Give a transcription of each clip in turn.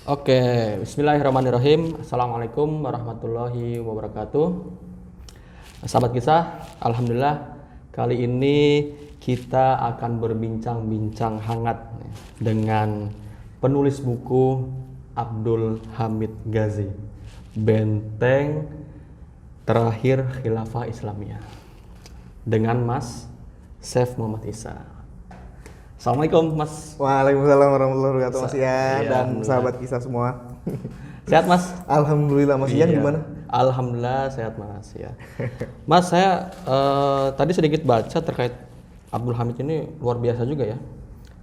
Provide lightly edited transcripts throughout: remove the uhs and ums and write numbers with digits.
Oke, bismillahirrahmanirrahim. Assalamualaikum warahmatullahi wabarakatuh. Sahabat kisah, alhamdulillah kali ini kita akan berbincang-bincang hangat dengan penulis buku Abdul Hamid Ghazi, Benteng Terakhir Khilafah Islamiyah, dengan Mas Syekh Muhammad Isa. Assalamualaikum Mas. Waalaikumsalam warahmatullahi wabarakatuh Mas Ian dan Alhamdulillah. sahabat kisah semua. Sehat Mas? Alhamdulillah Mas Ian Iya. gimana? Alhamdulillah sehat Mas ya. Mas saya tadi sedikit baca terkait Abdul Hamid ini luar biasa juga ya.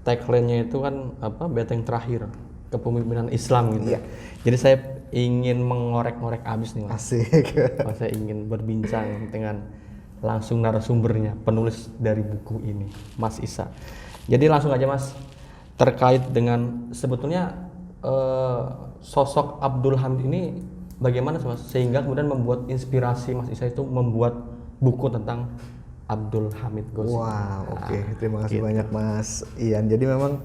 Tagline-nya itu kan apa? Benteng terakhir kepemimpinan Islam gitu. Iya. Jadi saya ingin mengorek-ngorek abis nih Mas. Asik. Saya ingin berbincang dengan langsung narasumbernya, penulis dari buku ini, Mas Isa. Jadi langsung aja Mas, terkait dengan sebetulnya sosok Abdul Hamid ini bagaimana Mas sehingga kemudian membuat inspirasi Mas Isa itu membuat buku tentang Abdul Hamid Ghazi. Wow, oke. Terima kasih banyak Mas Ian. Jadi memang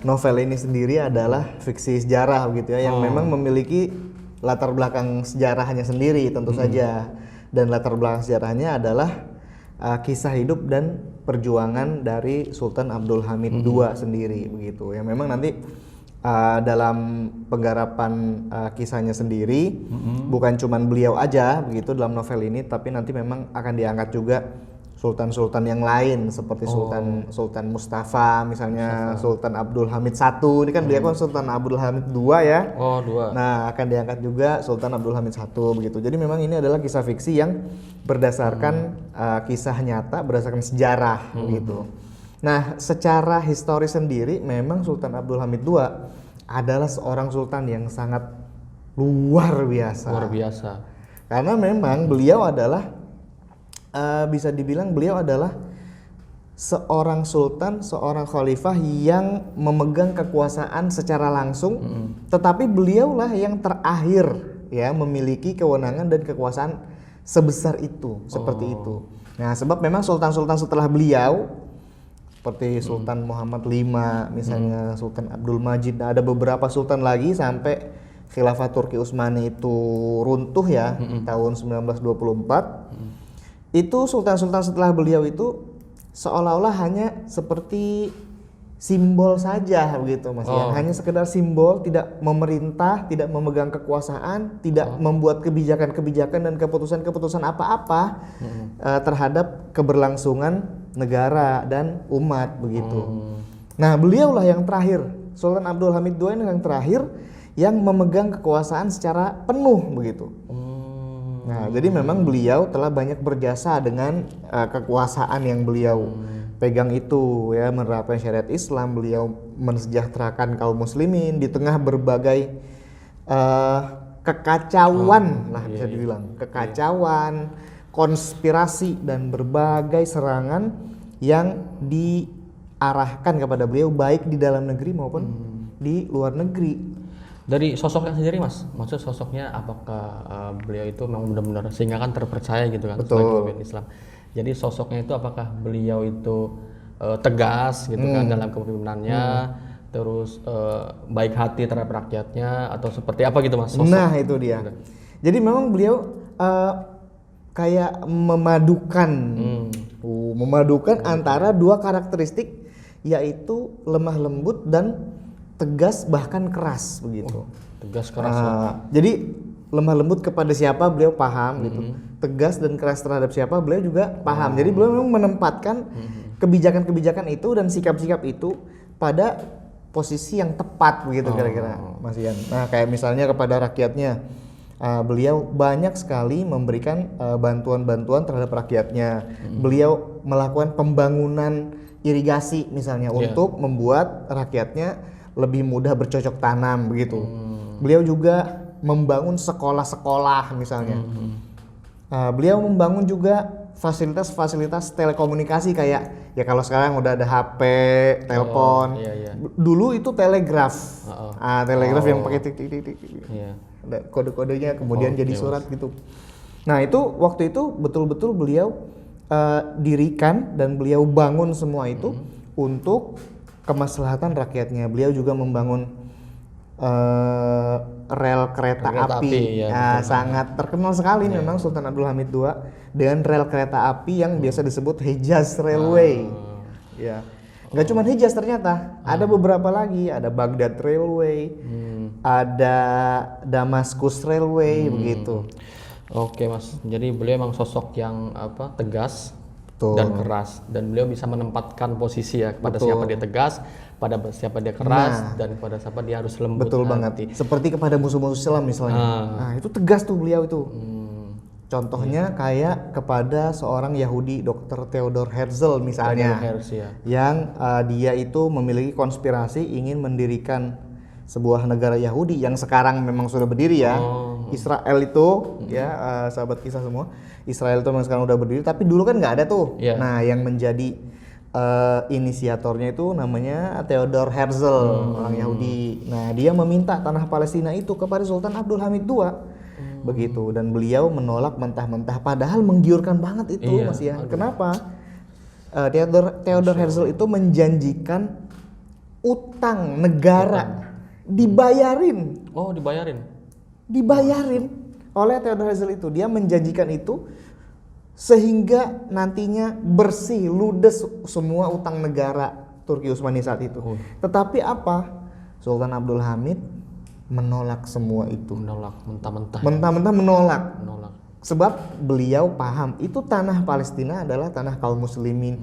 novel ini sendiri adalah fiksi sejarah gitu ya, yang memang memiliki latar belakang sejarahnya sendiri tentu saja. Dan latar belakang sejarahnya adalah kisah hidup dan perjuangan dari Sultan Abdul Hamid II sendiri begitu. Yang memang nanti dalam penggarapan kisahnya sendiri bukan cuman beliau aja begitu dalam novel ini, tapi nanti memang akan diangkat juga sultan-sultan yang lain seperti Sultan Mustafa misalnya, Sultan Abdul Hamid I. Ini kan beliau kan Sultan Abdul Hamid II ya. Oh, dua. Nah, akan diangkat juga Sultan Abdul Hamid I begitu. Jadi memang ini adalah kisah fiksi yang berdasarkan kisah nyata, berdasarkan sejarah begitu. Nah, secara historis sendiri memang Sultan Abdul Hamid II adalah seorang sultan yang sangat luar biasa. Luar biasa. Karena memang beliau adalah bisa dibilang beliau adalah seorang sultan, seorang khalifah yang memegang kekuasaan secara langsung, tetapi beliaulah yang terakhir ya memiliki kewenangan dan kekuasaan sebesar itu, seperti itu. Nah, sebab memang sultan-sultan setelah beliau seperti Sultan Muhammad V misalnya, Sultan Abdul Majid, ada beberapa sultan lagi sampai Khilafah Turki Utsmani itu runtuh ya tahun 1924. Itu sultan-sultan setelah beliau itu seolah-olah hanya seperti simbol saja begitu Mas ya. Hanya sekedar simbol, tidak memerintah, tidak memegang kekuasaan, tidak membuat kebijakan-kebijakan dan keputusan-keputusan apa-apa terhadap keberlangsungan negara dan umat begitu. Nah, beliaulah yang terakhir, Sultan Abdul Hamid II ini yang terakhir yang memegang kekuasaan secara penuh begitu. Nah, jadi memang beliau telah banyak berjasa dengan kekuasaan yang beliau pegang itu ya, menerapkan syariat Islam, beliau mensejahterakan kaum muslimin di tengah berbagai kekacauan bisa dibilang, kekacauan, konspirasi dan berbagai serangan yang diarahkan kepada beliau baik di dalam negeri maupun di luar negeri. Dari sosoknya sendiri Mas, maksud sosoknya apakah beliau itu memang benar-benar sehingga kan terpercaya gitu kan sebagai pemimpin Islam. Jadi sosoknya itu apakah beliau itu tegas gitu kan dalam kepemimpinannya, terus baik hati terhadap rakyatnya atau seperti apa gitu Mas? Sosok. Nah, itu dia. Jadi memang beliau kayak memadukan antara dua karakteristik, yaitu lemah lembut dan tegas bahkan keras begitu. Tegas keras. Jadi lemah lembut kepada siapa beliau paham gitu. Tegas dan keras terhadap siapa beliau juga paham. Jadi beliau memang menempatkan kebijakan-kebijakan itu dan sikap-sikap itu pada posisi yang tepat begitu kira-kira Mas Ian. Nah, kayak misalnya kepada rakyatnya, beliau banyak sekali memberikan bantuan-bantuan terhadap rakyatnya. Beliau melakukan pembangunan irigasi misalnya untuk membuat rakyatnya lebih mudah bercocok tanam begitu. Beliau juga membangun sekolah-sekolah misalnya. Beliau membangun juga fasilitas-fasilitas telekomunikasi kayak ya kalau sekarang udah ada HP, telepon. Dulu itu telegraf. Telegraf yang pakai tik. Ada kode-kodenya kemudian jadi surat gitu. Nah, itu waktu itu betul-betul beliau dirikan dan beliau bangun semua itu untuk kemaslahatan rakyatnya. Beliau juga membangun rel kereta api. ya, Nah, betul. sangat terkenal sekali memang Sultan Abdul Hamid II dengan rel kereta api yang biasa disebut Hejaz Railway. Ya. Nggak cuma Hejaz ternyata, ada beberapa lagi, ada Baghdad Railway, ada Damaskus Railway begitu. Oke Mas, jadi beliau emang sosok yang tegas Betul. dan keras, dan beliau bisa menempatkan posisi ya kepada siapa dia tegas, pada siapa dia keras, dan kepada siapa dia harus lembut. Betul banget. Seperti kepada musuh-musuh Islam misalnya. Nah, itu tegas tuh beliau itu. Contohnya kayak kepada seorang Yahudi, Dr. Theodor Herzl misalnya, yang dia itu memiliki konspirasi ingin mendirikan sebuah negara Yahudi yang sekarang memang sudah berdiri ya. Israel itu ya, sahabat kisah semua, Israel itu memang sekarang udah berdiri, tapi dulu kan nggak ada tuh. Nah, yang menjadi inisiatornya itu namanya Theodor Herzl, orang Yahudi. Nah, dia meminta tanah Palestina itu kepada Sultan Abdul Hamid II. Begitu, dan beliau menolak mentah-mentah, padahal menggiurkan banget itu Mas ya. Kenapa? Theodor Herzl itu menjanjikan utang negara dibayarin. Oh, dibayarin Oleh Theodor Herzl itu. Dia menjanjikan itu sehingga nantinya bersih, ludes semua utang negara Turki Utsmani saat itu. Tetapi apa? Sultan Abdul Hamid menolak semua itu. Mentah-mentah menolak. Sebab beliau paham itu tanah Palestina adalah tanah kaum muslimin,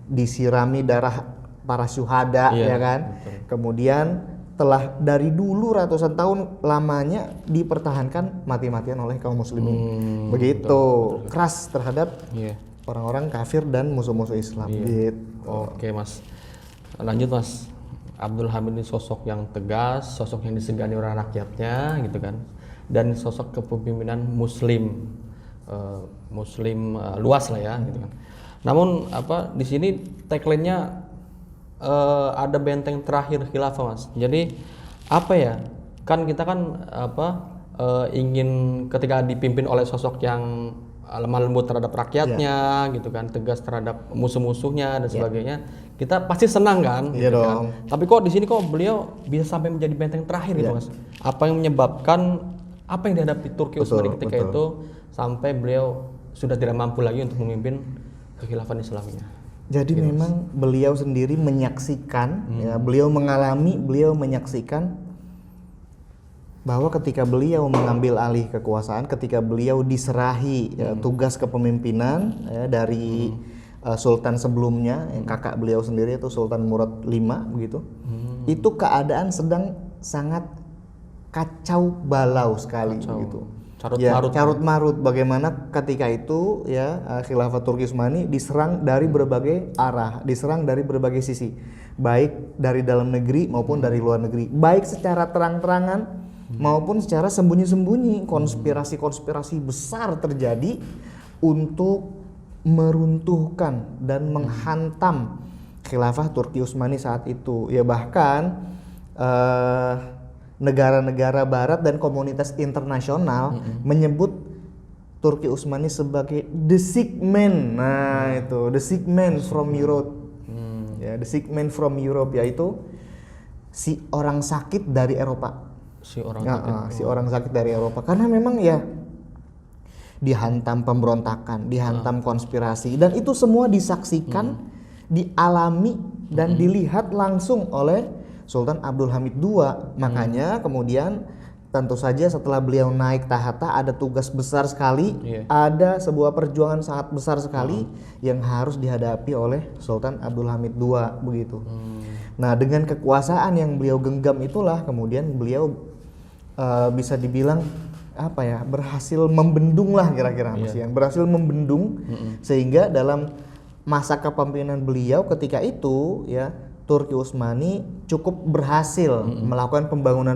disirami darah para syuhada, ya kan. Betul. Kemudian telah dari dulu ratusan tahun lamanya dipertahankan mati-matian oleh kaum muslimin. Begitu. Betul. Keras terhadap orang-orang kafir dan musuh-musuh Islam. Gitu. Oke Mas, lanjut Mas. Abdul Hamid ini sosok yang tegas, sosok yang disegani oleh rakyatnya gitu kan, dan sosok kepemimpinan muslim luas lah ya gitu kan. Namun di sini tagline-nya ada benteng terakhir khilafah Mas. Jadi kan kita kan ingin ketika dipimpin oleh sosok yang lemah lembut terhadap rakyatnya gitu kan, tegas terhadap musuh-musuhnya dan sebagainya, kita pasti senang kan, gitu kan. Tapi kok di sini kok beliau bisa sampai menjadi benteng terakhir gitu Mas? Apa yang menyebabkan apa yang dihadapi Turki Utsmani ketika itu sampai beliau sudah tidak mampu lagi untuk memimpin kekhilafan Islamnya? Jadi gitu, memang beliau sendiri menyaksikan, ya, beliau mengalami, beliau menyaksikan bahwa ketika beliau mengambil alih kekuasaan, ketika beliau diserahi tugas kepemimpinan dari sultan sebelumnya, yang kakak beliau sendiri itu Sultan Murad V begitu, itu keadaan sedang sangat kacau balau sekali gitu. Carut marut. Bagaimana ketika itu ya khilafah Turki Utsmani diserang dari berbagai arah, diserang dari berbagai sisi, baik dari dalam negeri maupun dari luar negeri, baik secara terang-terangan maupun secara sembunyi-sembunyi. Konspirasi-konspirasi besar terjadi untuk meruntuhkan dan menghantam khilafah Turki Utsmani saat itu. Ya bahkan negara-negara barat dan komunitas internasional menyebut Turki Utsmani sebagai the sick man. Nah, itu the sick man from Europe. Ya, the sick man from Europe, yaitu si orang sakit dari Eropa. Si orang sakit dari Eropa, karena memang ya dihantam pemberontakan, dihantam konspirasi, dan itu semua disaksikan, dialami dan dilihat langsung oleh Sultan Abdul Hamid II. Makanya kemudian tentu saja setelah beliau naik tahta ada tugas besar sekali, ada sebuah perjuangan sangat besar sekali yang harus dihadapi oleh Sultan Abdul Hamid II begitu. Nah, dengan kekuasaan yang beliau genggam itulah kemudian beliau bisa dibilang berhasil membendung lah kira-kira berhasil membendung sehingga dalam masa kepemimpinan beliau ketika itu ya Turki Utsmani cukup berhasil melakukan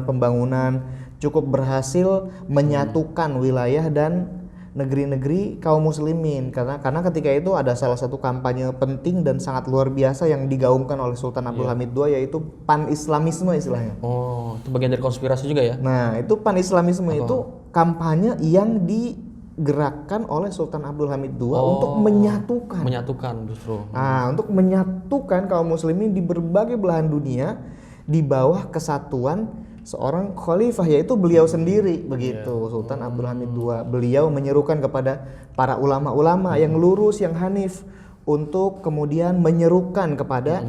pembangunan, cukup berhasil menyatukan wilayah dan negeri-negeri kaum muslimin, karena ketika itu ada salah satu kampanye penting dan sangat luar biasa yang digaungkan oleh Sultan Abdul Hamid II, yaitu pan-islamisme istilahnya. Oh, itu bagian dari konspirasi juga ya? Nah, itu pan-islamisme itu kampanye yang digerakkan oleh Sultan Abdul Hamid II untuk menyatukan justru. Nah, untuk menyatukan kaum muslimin di berbagai belahan dunia di bawah kesatuan seorang khalifah, yaitu beliau sendiri begitu, Sultan Abdul Hamid II. Beliau menyerukan kepada para ulama-ulama yang lurus, yang hanif, untuk kemudian menyerukan kepada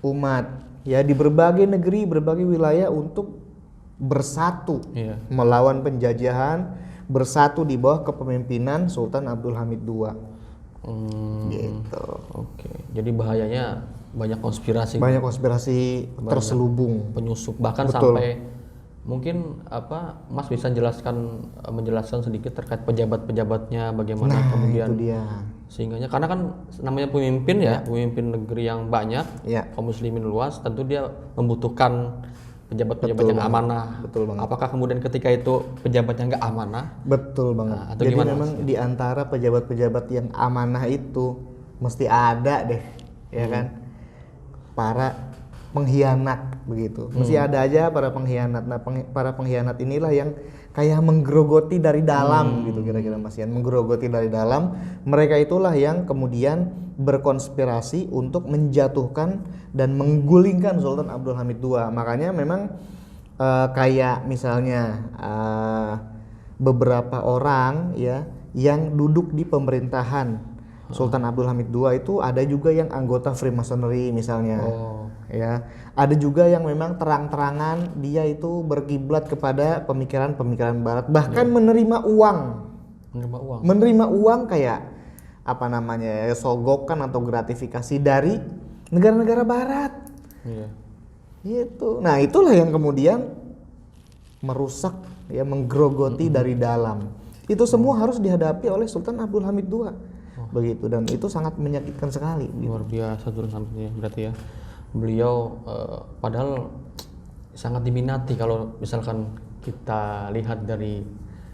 umat ya di berbagai negeri, berbagai wilayah untuk bersatu melawan penjajahan, bersatu di bawah kepemimpinan Sultan Abdul Hamid II. Gitu. Oke. Jadi bahayanya banyak konspirasi. Banyak konspirasi terselubung, penyusup, bahkan Betul. sampai mungkin Mas bisa menjelaskan sedikit terkait pejabat-pejabatnya bagaimana Nah, kemudian itu dia. sehingganya, karena kan namanya pemimpin ya, pemimpin negeri yang banyak, Ya. kaum muslimin luas, tentu dia membutuhkan pejabat-pejabat yang amanah. Betul banget. Apakah kemudian ketika itu pejabatnya nggak amanah? Betul banget. Nah, atau Jadi gimana, memang di antara pejabat-pejabat yang amanah itu mesti ada deh, ya kan? Para pengkhianat begitu. Mesti ada aja para pengkhianat. Nah, para pengkhianat inilah yang kayak menggerogoti dari dalam gitu kira-kira Mas Ian. Menggerogoti dari dalam. Mereka itulah yang kemudian berkonspirasi untuk menjatuhkan dan menggulingkan Sultan Abdul Hamid II. Makanya memang kayak misalnya beberapa orang ya yang duduk di pemerintahan Sultan Abdul Hamid II itu ada juga yang anggota Freemasonry misalnya. Ya, ada juga yang memang terang-terangan dia itu berkiblat kepada pemikiran-pemikiran barat, bahkan menerima uang. Menerima uang kayak apa namanya? Sogokan atau gratifikasi dari negara-negara barat. Gitu. Nah, itulah yang kemudian merusak ya, menggerogoti dari dalam. Itu semua harus dihadapi oleh Sultan Abdul Hamid II. Begitu, dan itu sangat menyakitkan sekali. Luar biasa Sultan Hamid ya, berarti ya. Beliau padahal sangat diminati kalau misalkan kita lihat dari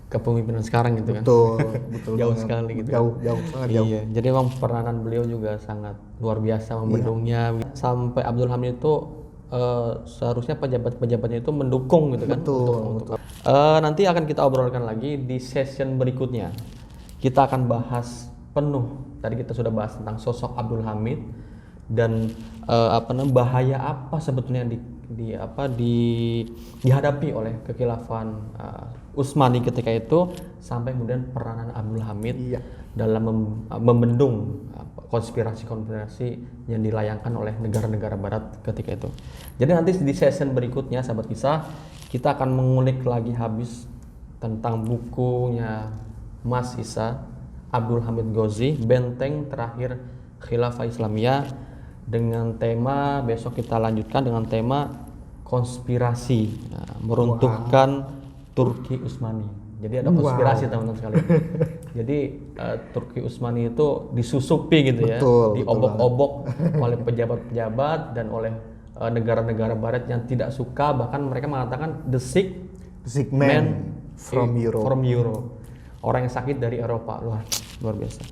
kepemimpinan sekarang gitu kan. Betul Jauh banget. sekali gitu. Jauh, sangat jauh. Iya, jadi memang peranan beliau juga sangat luar biasa membendungnya. Sampai Abdul Hamid itu seharusnya pejabat-pejabatnya itu mendukung gitu kan. Betul. Nanti akan kita obrolkan lagi di session berikutnya. Kita akan bahas penuh. Tadi kita sudah bahas tentang sosok Abdul Hamid dan bahaya apa sebetulnya dihadapi oleh kekhilafan Utsmani ketika itu, sampai kemudian peranan Abdul Hamid dalam membendung konspirasi-konspirasi yang dilayangkan oleh negara-negara barat ketika itu. Jadi nanti di session berikutnya sahabat kisah kita akan mengulik lagi habis tentang bukunya Mas Isa Abdul Hamid Ghozi, Benteng Terakhir Khilafah Islamiyah, dengan tema, besok kita lanjutkan dengan tema konspirasi meruntuhkan Turki Utsmani. Jadi ada konspirasi teman-teman sekalian. Jadi Turki Utsmani itu disusupi gitu ya, diobok-obok oleh pejabat-pejabat dan oleh negara-negara barat yang tidak suka, bahkan mereka mengatakan the sick man from Europe. Orang yang sakit dari Eropa. Luar biasa.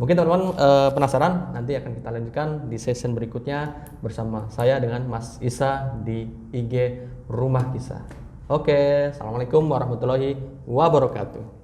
Mungkin teman-teman penasaran, nanti akan kita lanjutkan di session berikutnya bersama saya dengan Mas Isa di IG Rumah Kisah. Oke, assalamualaikum warahmatullahi wabarakatuh.